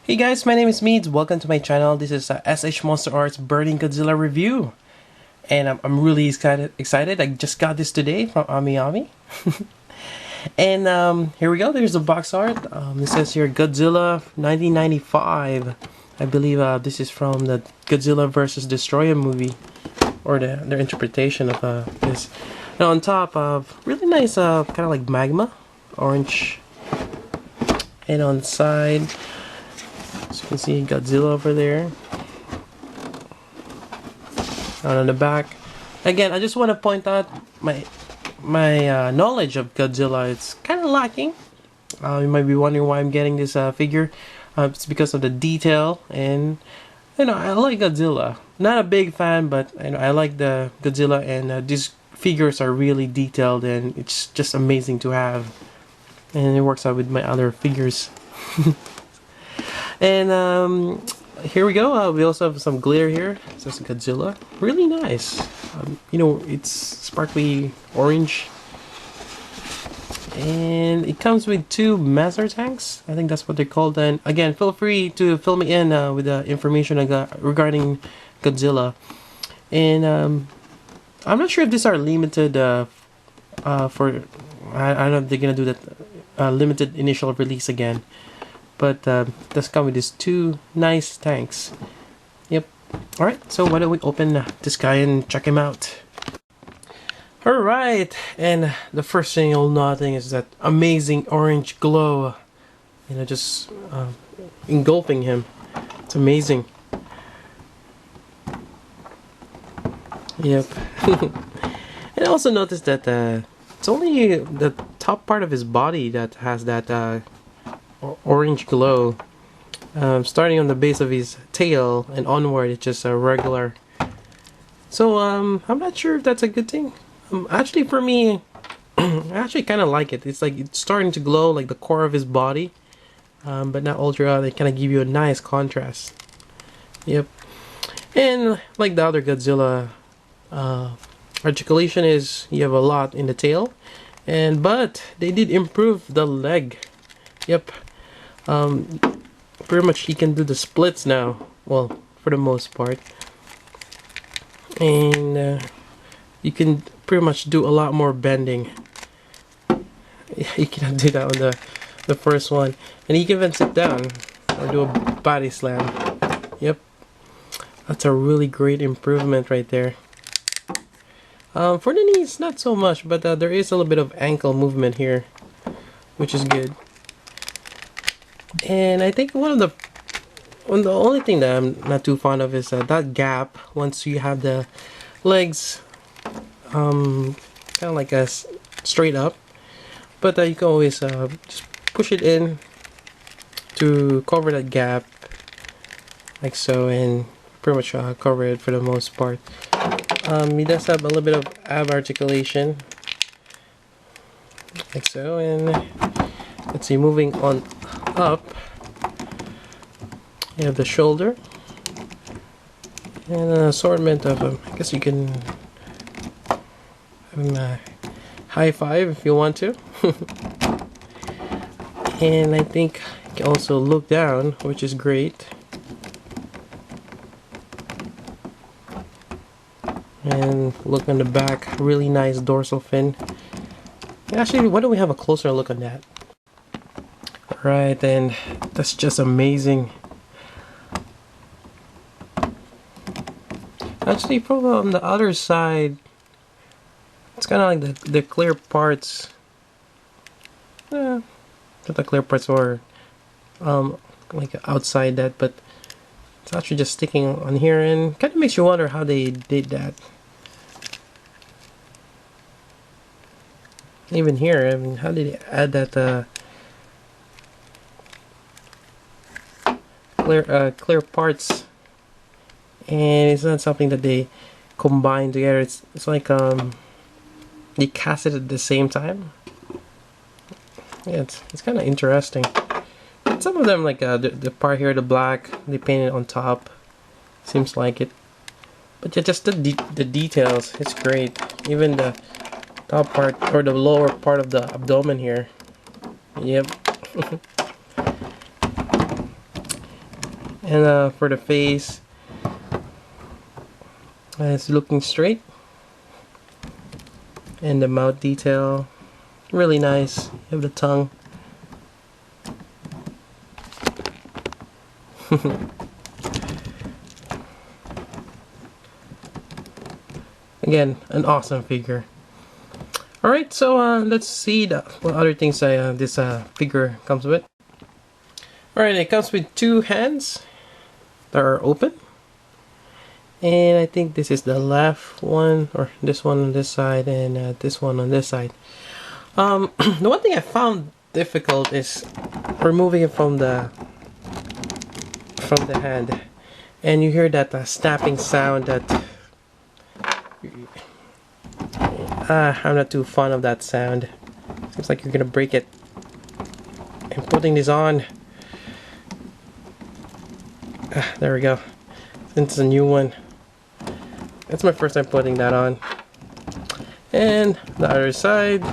Hey guys, my name is Meads. Welcome to my channel. This is SH MonsterArts Burning Godzilla review. And I'm really excited. I just got this today from Ami. And here we go. There's the box art. It says here Godzilla 1995. I believe this is from the Godzilla vs. Destroyer movie. Or their interpretation of this. Now on top of really nice kind of like magma. Orange. And on the side, so you can see Godzilla over there. And on the back, again, I just want to point out my knowledge of Godzilla. It's kind of lacking. You might be wondering why I'm getting this figure. It's because of the detail, and I like Godzilla. Not a big fan, but I like the Godzilla, and these figures are really detailed, and it's just amazing to have. And it works out with my other figures. And here we go. We also have some glitter here. It says Godzilla. Really nice. It's sparkly orange. And it comes with two master tanks. I think that's what they're called. And again, feel free to fill me in with the information I got regarding Godzilla. And I'm not sure if these are limited for... I don't know if they're going to do that limited initial release again. But does come with these two nice tanks. Yep. Alright, so why don't we open this guy and check him out. Alright, and the first thing you'll notice is that amazing orange glow. Just engulfing him. It's amazing. Yep. And I also noticed that it's only the top part of his body that has that orange glow. Starting on the base of his tail and onward, it's just a regular. So I'm not sure if that's a good thing. Actually, for me, I actually kind of like it. It's like it's starting to glow like the core of his body, but not all throughout. They kind of give you a nice contrast. Yep. And like the other Godzilla, articulation is you have a lot in the tail, but they did improve the leg. Yep. Pretty much he can do the splits now, well, for the most part, and you can pretty much do a lot more bending. You cannot do that on the first one, and he can even sit down or do a body slam. Yep, that's a really great improvement right there. For the knees, not so much, but there is a little bit of ankle movement here, which is good. And I think the only thing that I'm not too fond of is that gap once you have the legs kind of like straight up, but you can always just push it in to cover that gap like so, and pretty much cover it for the most part. He does have a little bit of ab articulation like so, and let's see, moving on up, you have the shoulder and an assortment of I guess you can high five if you want to. And I think you can also look down, which is great. And look on the back, really nice dorsal fin. Actually, why don't we have a closer look on that? Right, and that's just amazing. Actually, from on the other side, it's kind of like the clear parts. Not the clear parts or like outside that, but it's actually just sticking on here, and kind of makes you wonder how they did that. Even here, I mean, how did they add that? Clear parts, and it's not something that they combine together. It's like they cast it at the same time. Yeah, it's kind of interesting. Some of them, like the part here, the black, they painted on top. Seems like it, but yeah, just the details. It's great. Even the top part or the lower part of the abdomen here. Yep. And for the face, it's looking straight. And the mouth detail, really nice. You have the tongue. Again, an awesome figure. Alright, so let's see what other things this figure comes with. Alright, it comes with two hands that are open. And I think this is the left one, or this one on this side, and this one on this side. The one thing I found difficult is removing it from the hand. And you hear that snapping sound that I'm not too fond of that sound. Seems like you're gonna break it. And putting this on, there we go. Since it's a new one, it's my first time putting that on. And the other side,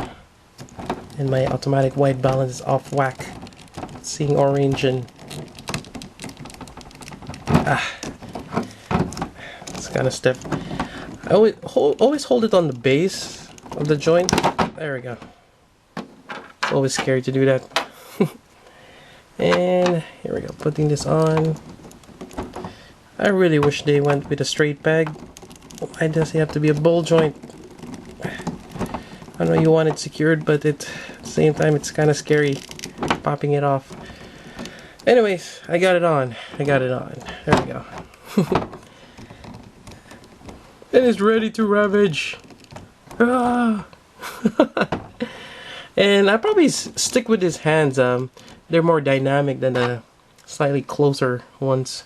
and my automatic white balance is off whack. Seeing orange and it's kind of stiff. I always hold it on the base of the joint. There we go. Always scary to do that. And here we go, putting this on. I really wish they went with a straight peg. Why does it have to be a ball joint? I know you want it secured, but at the same time it's kind of scary popping it off. Anyways, I got it on. There we go. It is ready to ravage. Ah. And I probably stick with his hands. They're more dynamic than the slightly closer ones.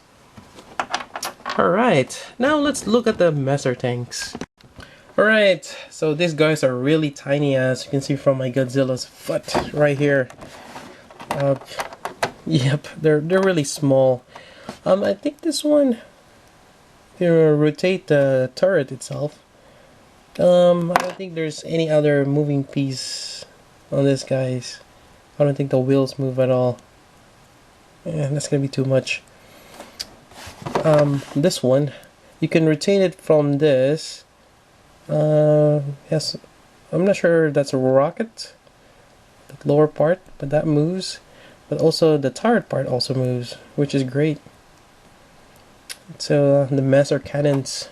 Alright, now let's look at the Messer tanks. Alright, so these guys are really tiny, as you can see from my Godzilla's foot right here. Yep, they're really small. I think this one, if you rotate the turret itself, I don't think there's any other moving piece on this guys. I don't think the wheels move at all. Yeah, that's gonna be too much. This one, you can rotate it from this. Yes, I'm not sure if that's a rocket, the lower part, but that moves. But also the turret part also moves, which is great. So the Messer cannons,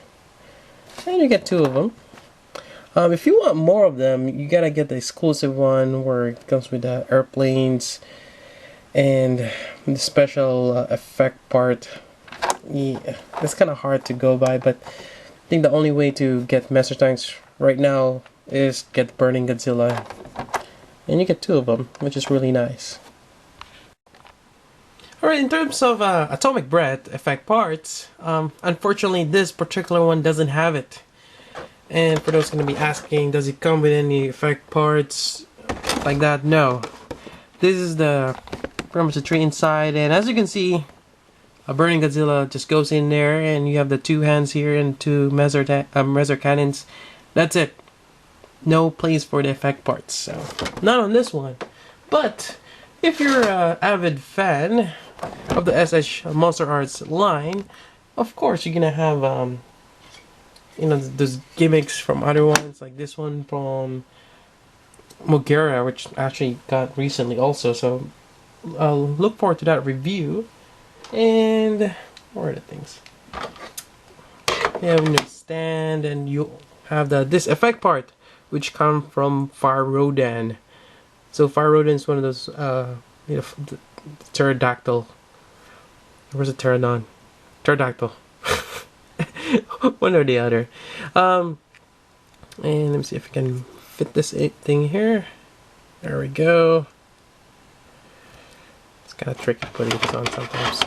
and you get two of them. If you want more of them, you gotta get the exclusive one where it comes with the airplanes and the special effect part. Yeah, that's kind of hard to go by, but I think the only way to get Messer tanks right now is get Burning Godzilla, and you get two of them, which is really nice. Alright, in terms of atomic breath effect parts, unfortunately this particular one doesn't have it. And for those going to be asking, does it come with any effect parts like that? No. This is the pretty much the tree inside, and as you can see, a Burning Godzilla just goes in there, and you have the two hands here and two Messer cannons. That's it. No place for the effect parts, so not on this one. But if you're an avid fan of the SH MonsterArts line, of course you're gonna have you know, those gimmicks from other ones, like this one from Mogera, which actually got recently also. So I'll look forward to that review. And more of the things. You have your stand, and you have this effect part, which come from Fire Rodan. So Fire Rodan is one of those you know, the pterodactyl. Where's the pterodon? Pterodactyl. One or the other. And let me see if I can fit this thing here. There we go. It's kind of tricky putting this on sometimes.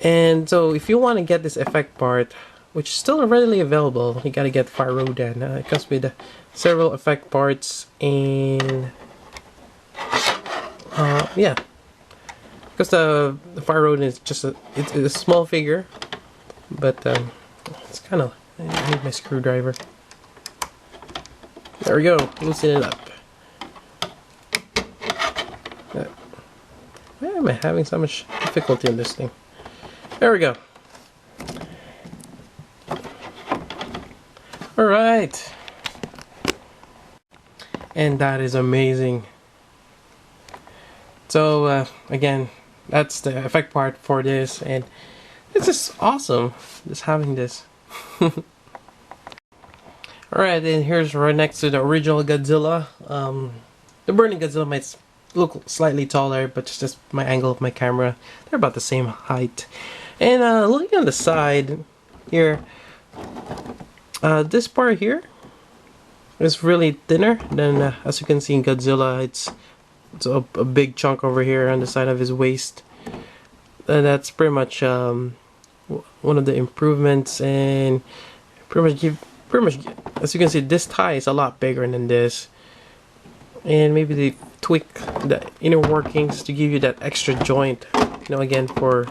And so if you want to get this effect part, which is still readily available, you gotta get Fire Rodan. It comes with several effect parts, and yeah, because the Fire Rodan is just it's a small figure, but it's kind of, I need my screwdriver. There we go, loosen it up. am I having so much difficulty in this thing? There we go. Alright. And that is amazing. So again, that's the effect part for this, and it's just awesome just having this. Alright, and here's right next to the original Godzilla. The burning Godzilla might look slightly taller, but it's just my angle of my camera. They're about the same height. And looking on the side here, this part here is really thinner than, as you can see in Godzilla, it's a big chunk over here on the side of his waist. That's pretty much one of the improvements, and pretty much, as you can see, this thigh is a lot bigger than this. And maybe they tweak the inner workings to give you that extra joint, you know, again, for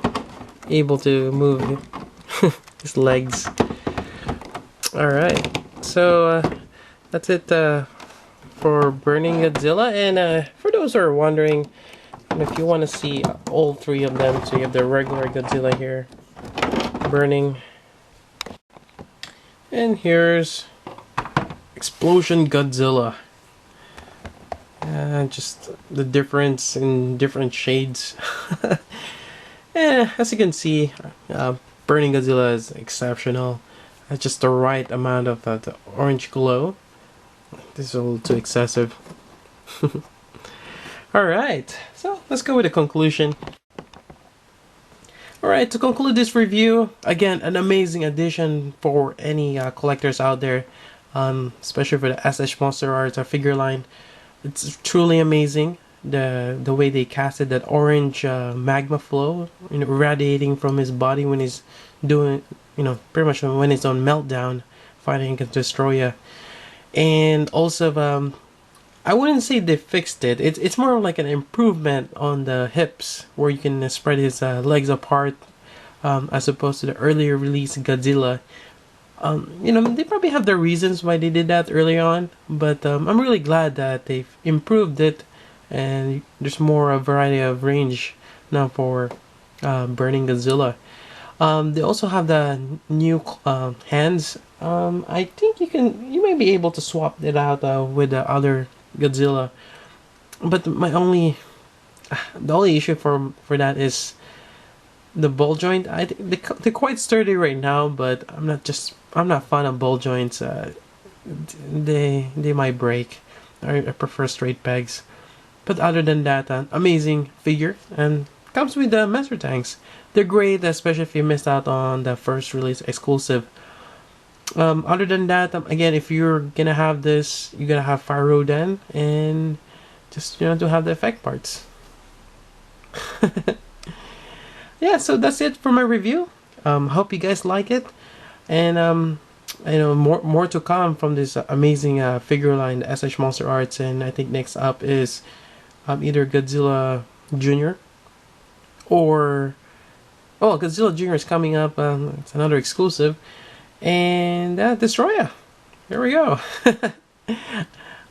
able to move his legs. Alright, so that's it for Burning Godzilla. And for those who are wondering, if you want to see all three of them, so you have the regular Godzilla here, Burning, and here's Explosion Godzilla. Just the difference in different shades. As you can see, Burning Godzilla is exceptional. Just the right amount of the orange glow. This is a little too excessive. Alright, so let's go with a conclusion. Alright, to conclude this review, again, an amazing addition for any collectors out there, especially for the MonsterArts figure line. It's truly amazing, the way they casted that orange magma flow, you know, radiating from his body when he's doing, you know, pretty much when he's on meltdown, fighting against Destroya. And also, I wouldn't say they fixed it. It's more like an improvement on the hips, where you can spread his legs apart, as opposed to the earlier release Godzilla. You know, they probably have their reasons why they did that early on, but I'm really glad that they've improved it, and there's more a variety of range now for Burning Godzilla. They also have the new hands. I think you may be able to swap it out with the other Godzilla, but the only issue for that is the ball joint. I think they're quite sturdy right now, but I'm not fond of ball joints. They might break. I prefer straight pegs. But other than that, amazing figure, and comes with the master tanks. They're great, especially if you missed out on the first release exclusive. Other than that, again, if you're gonna have this, you're gonna have Fyroden, and just, you know, to have the effect parts. Yeah, so that's it for my review. Hope you guys like it, and you know, more to come from this amazing figure line, the MonsterArts. And I think next up is either Godzilla Jr. or Godzilla Jr. is coming up. It's another exclusive, and Destroya. Here we go.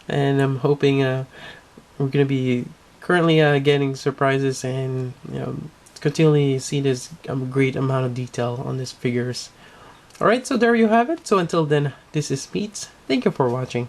And I'm hoping we're gonna be currently getting surprises, and, you know, continually see this great amount of detail on these figures. Alright, so there you have it. So until then, this is Meats. Thank you for watching.